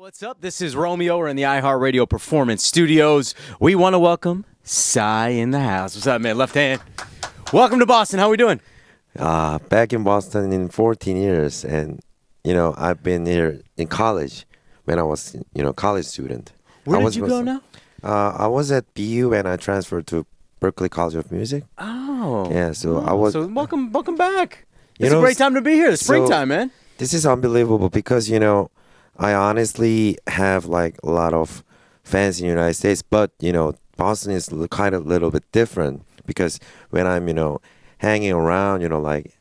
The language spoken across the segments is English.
What's up? This is Romeo. We're in the iHeart Radio Performance Studios. We want to welcome Psy in the house. What's up, man? Left hand. Welcome to Boston. How are we doing? Back in Boston in 14 years, and I've been here in college when I was college student. Where did you go now? I was at BU and I transferred to Berklee College of Music. Oh, yeah. So I was. So welcome back. It's a great time to be here. It's springtime, man. This is unbelievable because I honestly have like a lot of fans in the United States, but Boston is kind of a little bit different because when I'm hanging around, like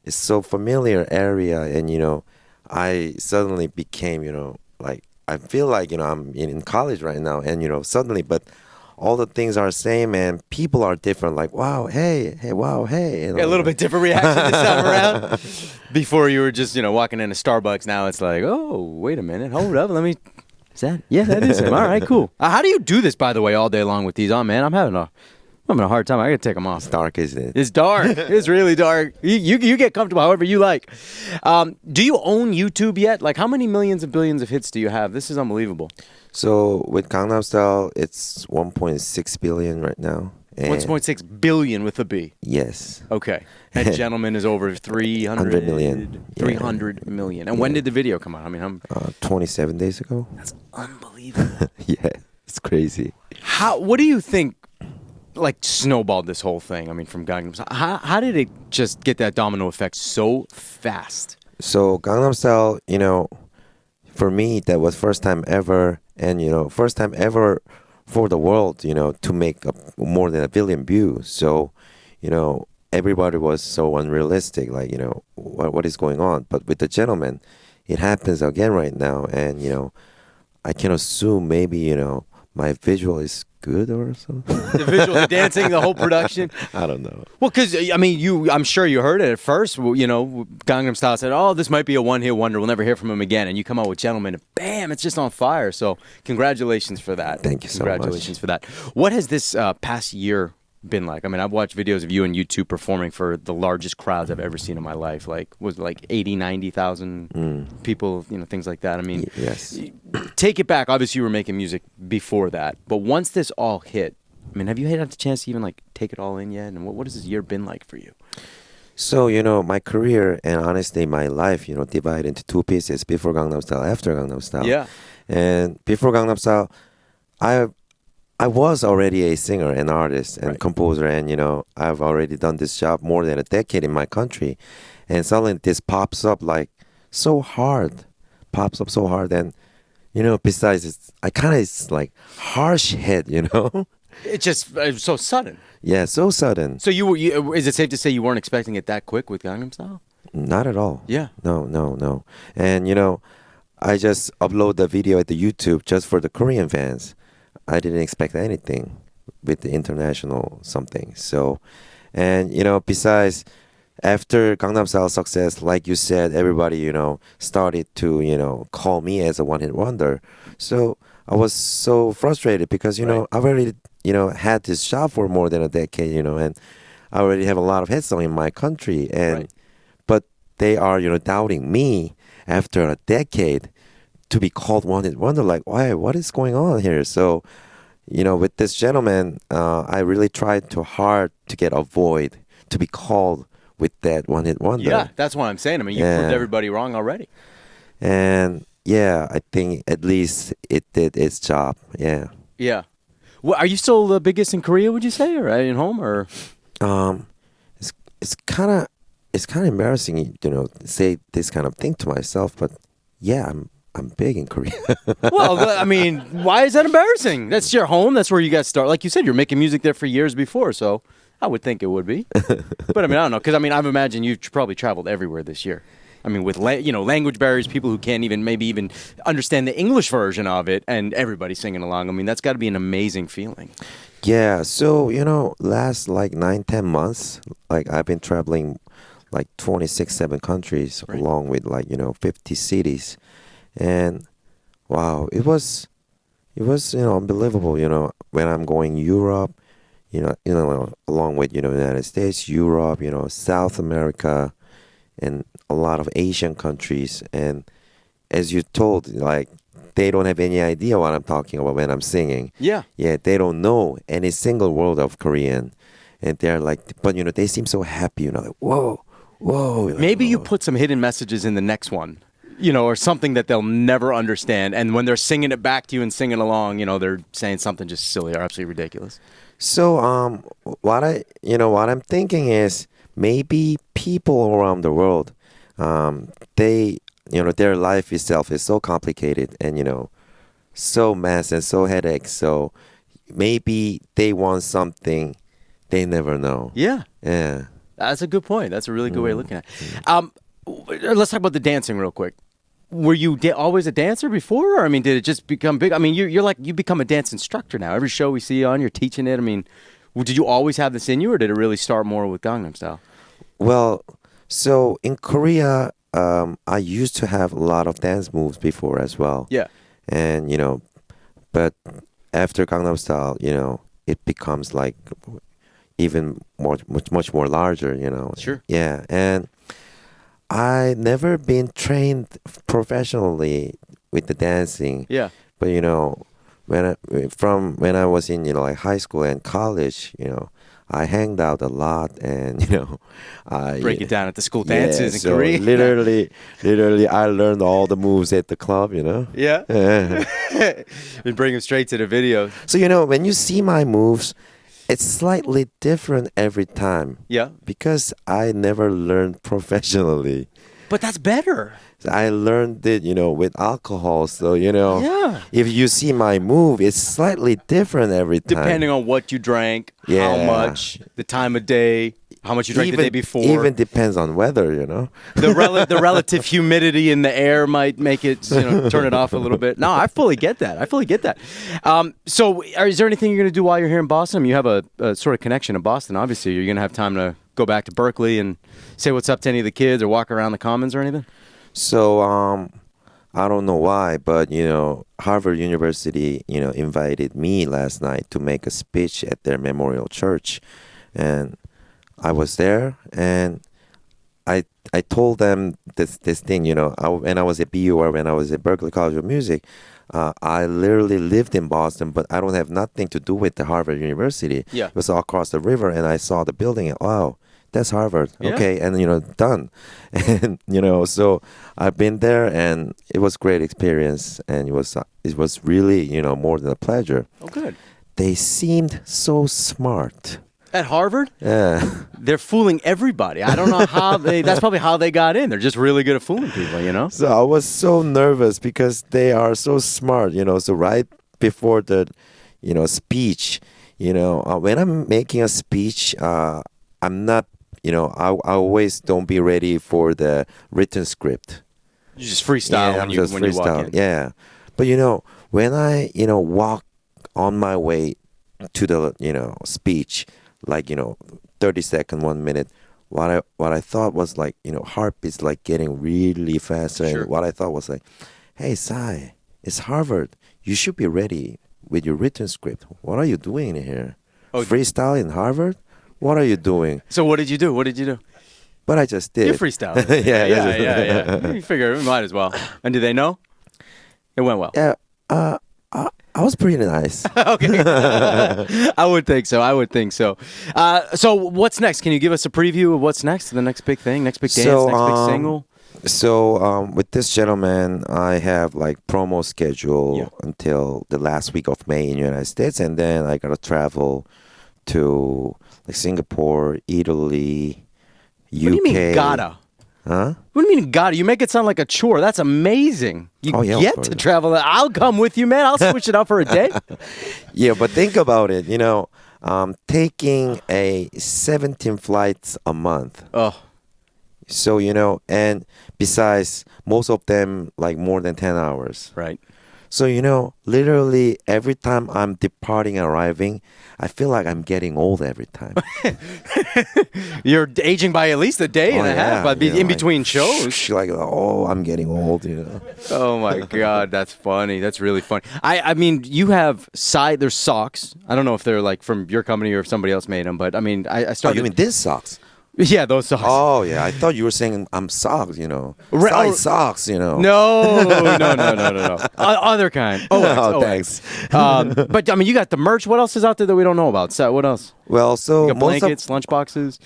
it's so familiar area, and I suddenly became like I feel like I'm in college right now, and suddenly, but all the things are same and people are different. Like wow, hey, wow, hey. A little bit different reaction this time around. Before you were just walking into Starbucks. Now it's like, oh, wait a minute, hold up, let me. Is that? Yeah, that is him. All right, cool. How do you do this, by the way, all day long with these on, man? I'm having a hard time. I gotta take them off. It's dark, isn't it? It's dark. It's really dark. You get comfortable however you like. Do you own YouTube yet? Like, how many millions and billions of hits do you have? This is unbelievable. So with Gangnam Style, it's 1.6 billion right now. 1.6 billion with a B. Yes. Okay. And Gentleman is over 300 million. 300 million. And when did the video come out? I mean, 27 days ago. That's unbelievable. Yeah, it's crazy. What do you think like snowballed this whole thing? I mean, from Gangnam Style. How did it just get that domino effect so fast? So Gangnam Style, for me, that was first time ever, and first time ever for the world, to make more than 1 billion views. So, everybody was so unrealistic, like, what is going on? But with the Gentleman, it happens again right now, and I can assume maybe my visual is good or something. The visual, the dancing, the whole production. I don't know. Well, because I mean, I'm sure you heard it at first. Gangnam Style said, "Oh, this might be a one-hit wonder. We'll never hear from him again." And you come out with Gentleman, and bam, it's just on fire. So, congratulations for that. Thank you so much. Congratulations for that. What has this past year been like? I mean, I've watched videos of you on YouTube performing for the largest crowds I've ever seen in my life. Like, was it like 80, 90,000 people, things like that. I mean, yes. Take it back. Obviously, you were making music before that. But once this all hit, I mean, have you had the chance to even like take it all in yet? And what has this year been like for you? So, my career and honestly my life, divided into two pieces, before Gangnam Style, after Gangnam Style. Yeah. And before Gangnam Style, I was already a singer and artist and composer, and I've already done this job more than a decade in my country, and suddenly this pops up so hard, and besides I kind of it's like harsh hit, It was so sudden. Yeah, so sudden. So is it safe to say you weren't expecting it that quick with Gangnam Style? Not at all. Yeah. No. And I just upload the video at the YouTube just for the Korean fans. I didn't expect anything with the international something. So, and besides, after Gangnam Style success, like you said, everybody started to call me as a one-hit wonder. So I was so frustrated because I've already had this job for more than a decade, and I already have a lot of hit songs in my country, and but they are doubting me after a decade to be called one-hit wonder. Like, why? What is going on here? So, with this Gentleman, I really tried too hard to avoid to be called with that one-hit wonder. Yeah, that's what I'm saying. I mean, you proved everybody wrong already. And yeah, I think at least it did its job. Yeah. Yeah. Well, are you still the biggest in Korea? Would you say, or at home, or? It's kind of embarrassing, say this kind of thing to myself, but yeah, I'm big in Korea. Well, I mean, why is that embarrassing? That's your home. That's where you got started. Like you said, you're making music there for years before, so I would think it would be. But I mean, I don't know, because I mean, I've imagined you've probably traveled everywhere this year. I mean, with language barriers, people who can't maybe even understand the English version of it, and everybody singing along. I mean, that's got to be an amazing feeling. Yeah. So last like 9-10 months, like I've been traveling like 26-7 countries, along with 50 cities. And wow, it was unbelievable. When I'm going Europe, along with United States, Europe, South America, and a lot of Asian countries. And as you told, like they don't have any idea what I'm talking about when I'm singing. Yeah. Yeah, they don't know any single word of Korean. And they're like, but, they seem so happy, like, whoa, whoa. Maybe you put some hidden messages in the next one, or something that they'll never understand. And when they're singing it back to you and singing along, they're saying something just silly or absolutely ridiculous. So, what I'm thinking is maybe people around the world, they, their life itself is so complicated and, so mess and so headache. So maybe they want something they never know. Yeah. Yeah. That's a good point. That's a really good way of looking at it. Let's talk about the dancing real quick. Were you always a dancer before? Or, I mean, did it just become big? I mean, you become a dance instructor now. Every show we see you on, you're teaching it. I mean, did you always have this in you, or did it really start more with Gangnam Style? Well, so in Korea, I used to have a lot of dance moves before as well. Yeah. And, but after Gangnam Style, it becomes like even much more larger, Sure. Yeah. And I never been trained professionally with the dancing. Yeah. But, when I was in, like high school and college, I hanged out a lot and, I Break it down at the school dances in Korea. Literally, I learned all the moves at the club, Yeah. We bring them straight to the video. So, when you see my moves, it's slightly different every time. Yeah. Because I never learned professionally. But that's better. I learned it, with alcohol. So, Yeah. if you see my move, it's slightly different every time. Depending on what you drank, how Yeah. much, the time of day, how much you drank the day before. Even depends on weather, The relative humidity in the air might make it, turn it off a little bit. No, I fully get that. So, is there anything you're going to do while you're here in Boston? I mean, you have a sort of connection in Boston. Obviously, you're going to have time to go back to Berkeley and say what's up to any of the kids or walk around the Commons or anything? So, I don't know why, but, Harvard University, invited me last night to make a speech at their memorial church. And I was there, and I told them this thing, when I was at BU or when I was at Berklee College of Music, I literally lived in Boston, but I don't have nothing to do with the Harvard University. Yeah. It was all across the river, and I saw the building, and wow, that's Harvard. Yeah. Okay, and, done. And, so I've been there, and it was a great experience, and it was really, more than a pleasure. Oh, good. They seemed so smart. At Harvard? Yeah. They're fooling everybody. I don't know how that's probably how they got in. They're just really good at fooling people, So I was so nervous because they are so smart, So right before the, speech, when I'm making a speech, I'm not, I always don't be ready for the written script. You just freestyle when you walk in. Yeah. But, when I, walk on my way to the, speech, like 30 seconds, 1 minute, what I thought was like heartbeats like getting really faster. Sure. And what I thought was like, hey, Psy, it's Harvard, you should be ready with your written script. What are you doing here? Freestyle in Harvard? What are you doing? So what did you do? But I just did. You freestyle. Yeah. You figure we might as well. And do they know? It went well. Yeah. I was pretty nice. Okay. I would think so. So what's next? Can you give us a preview of what's next? The next big thing? Next big dance? Next big single? So with this gentleman, I have like promo schedule until the last week of May in the United States. And then I got to travel to like Singapore, Italy, UK. What do you mean gotta? Huh? What do you mean gotta? You make it sound like a chore. That's amazing. You get to travel. I'll come with you, man. I'll switch it up for a day. Yeah, but think about it. Taking 17 flights a month. Oh. So, and besides, most of them like more than 10 hours. Right. So, literally every time I'm departing and arriving, I feel like I'm getting old every time. You're aging by at least a day and a half, but in between shows. Like, I'm getting old, Oh my God, that's funny. That's really funny. I mean, you have there's socks. I don't know if they're like from your company or if somebody else made them, but I mean, I started. Oh, you mean this socks? Yeah, those socks. Oh yeah, I thought you were saying I'm socks. You know, Re- Psy oh. socks. You know. No. Other kind. Oh, OX. thanks. But I mean, you got the merch. What else is out there that we don't know about? So, what else? Well, so You got most of blankets, lunch boxes.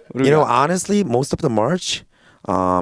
What do we you know, got? honestly, most of the merch,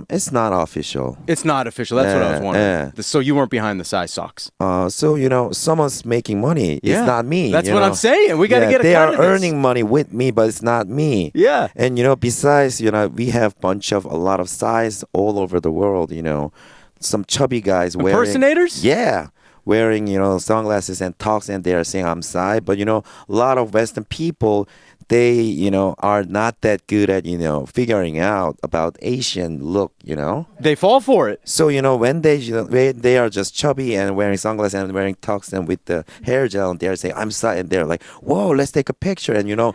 it's not official. It's not official. That's what I was wondering. Yeah. So you weren't behind the size socks. So you know, someone's making money. Yeah. It's not me. That's you what know? I'm saying. We got to get a They cut are of this. earning money with me, but it's not me. Yeah. And you know, besides, you know, we have a lot of size all over the world. You know, some chubby guys wearing Impersonators? Yeah. Wearing, you know, sunglasses and talks, and they are saying I'm Psy. But you know, a lot of Western people, they, you know, are not that good at, you know, figuring out about Asian look, you know. They fall for it. So you know, when they are just chubby and wearing sunglasses and wearing tux and with the hair gel, and they're saying I'm Psy, and they're like, whoa, let's take a picture. And you know,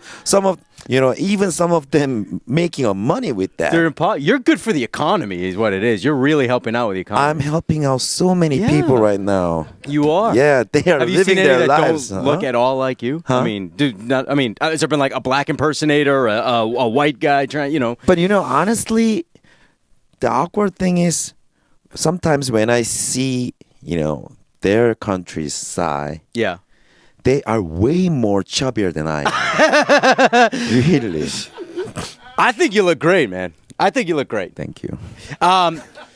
even some of them making a money with that. You're good for the economy, is what it is. You're really helping out with the economy. I'm helping out so many Yeah. people right now. You are. Yeah, they are Have you living seen any their that lives. don't look huh? at all like you? Huh? I mean, has there been like a black impersonator, a white guy trying, you know? But you know, honestly, the awkward thing is sometimes when I see, you know, their country's Psy, Yeah. they are way more chubbier than I am. Really. I think you look great, man. I think you look great. Thank you.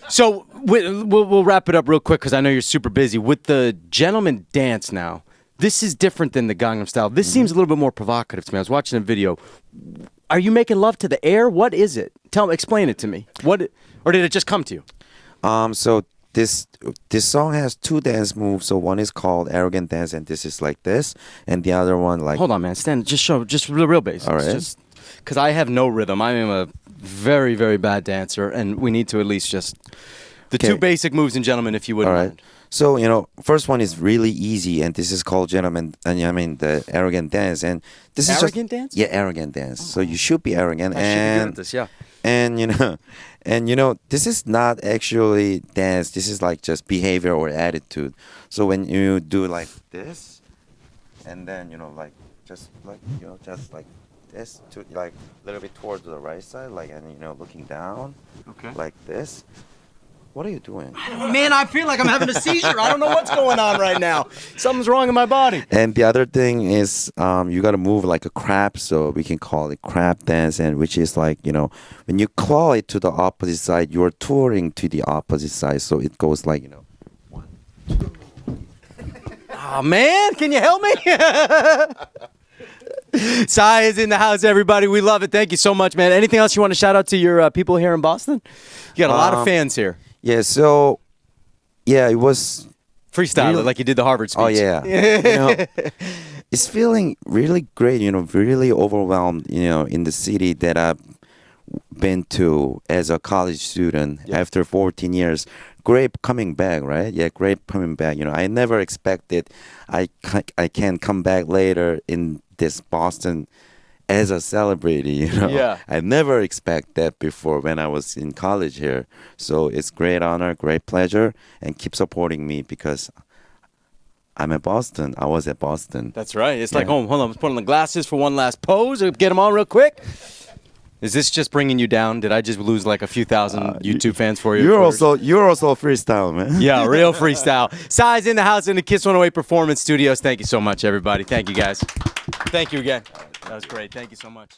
So we'll wrap it up real quick because I know you're super busy. With the gentleman dance now, this is different than the Gangnam Style. This seems a little bit more provocative to me. I was watching a video. Are you making love to the air? What is it? Explain it to me. Or did it just come to you? So this song has two dance moves. So one is called Arrogant Dance, and this is like this, and the other one like. Hold on, man. Stand. Just real basics. All right. Just because I have no rhythm. I am a very, very bad dancer, and we need to at least just the two basic moves and gentlemen, if you wouldn't All right. mind. So you know, first one is really easy, and this is called Gentleman. And I mean the Arrogant Dance, and this is Arrogant just, dance? Yeah, Arrogant Dance. So you should be arrogant, I should be good and at this. Yeah. and you know, this is not actually dance. This is like just behavior or attitude. So when you do like this, and then you know, like just like just like this to like a little bit towards the right side, like, and you know, looking down, Okay. like this. What are you doing? Man, I feel like I'm having a seizure. I don't know what's going on right now. Something's wrong in my body. And the other thing is, you gotta move like a crab, so we can call it crab dance, and which is like, you know, when you claw it to the opposite side, you're touring to the opposite side, so it goes like, you know, 1, 2. Oh, man, can you help me? Psy is in the house, everybody. We love it. Thank you so much, man. Anything else you want to shout out to your people here in Boston? You got a lot of fans here. Yeah, so yeah, it was Freestyle it like you did the Harvard speech. Oh yeah, you know, it's feeling really great. You know, really overwhelmed. You know, in the city that I've been to as a college student after 14 years. Great coming back, right? Yeah, great coming back. You know, I never expected I can come back later in this Boston as a celebrity, you know. Yeah. I never expect that before when I was in college here. So it's great honor, great pleasure, and keep supporting me because I'm at Boston. I was at Boston. That's right. It's like home. Hold on. Let's put on the glasses for one last pose. Get them on real quick. Is this just bringing you down? Did I just lose like a few thousand YouTube fans for you? You're also freestyle, man. Yeah, real freestyle. Psy's in the house in the Kiss 108 Performance Studios. Thank you so much, everybody. Thank you, guys. Thank you again. That was great. Thank you so much.